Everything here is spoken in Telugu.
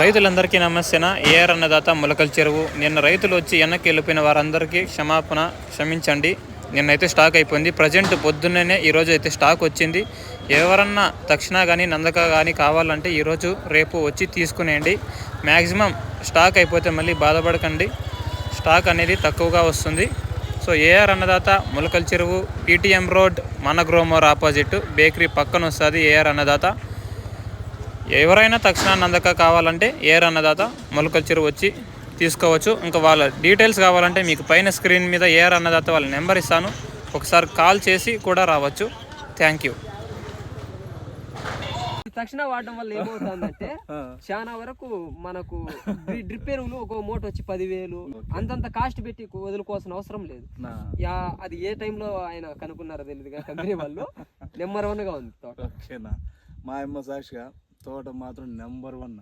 రైతులందరికీ నమస్తేన. ఏఆర్ అన్నదాత మొలకల చెరువు. నిన్న రైతులు వచ్చి వెనక్కి వెళ్ళిపోయిన వారందరికీ క్షమించండి. నిన్నైతే స్టాక్ అయిపోయింది. ప్రజెంట్ పొద్దున్నే ఈరోజు అయితే స్టాక్ వచ్చింది. ఎవరన్నా తక్షణ కానీ నందక కానీ కావాలంటే ఈరోజు రేపు వచ్చి తీసుకునేయండి. మ్యాక్సిమం స్టాక్ అయిపోతే మళ్ళీ బాధపడకండి. స్టాక్ అనేది తక్కువగా వస్తుంది. సో ఏఆర్ అన్నదాత మొలకల చెరువు, పీటీఎం రోడ్, మన గ్రోమోర్ ఆపోజిట్ బేకరీ పక్కన వస్తుంది ఏఆర్ అన్నదాత. ఎవరైనా తక్షణ నందక కావాలంటే ఏఆర్ అన్నదాత మొలకల చెరువు వచ్చి తీసుకోవచ్చు. ఇంకా వాళ్ళ డీటెయిల్స్ కావాలంటే మీకు పైన స్క్రీన్ మీద ఏఆర్ అన్నదాత వాళ్ళ నెంబర్ ఇస్తాను. ఒకసారి కాల్ చేసి కూడా రావచ్చు. Thank you. తక్షణ వాడడం వల్ల ఏమవుతుందంటే చాలా వరకు మనకు డ్రిప్ ఎరువులు ఒక మూట వచ్చి 10,000 అంతంత కాస్ట్ పెట్టి వదులుకోవాల్సిన అవసరం లేదు. అది ఏ టైంలో ఆయన కనుక్కున్నారో తెలియదు కంపెనీ వాళ్ళు. నెంబర్ 1 గా ఉంది తోట. మా అమ్మ సాక్షిగా తోట మాత్రం నెంబర్ 1.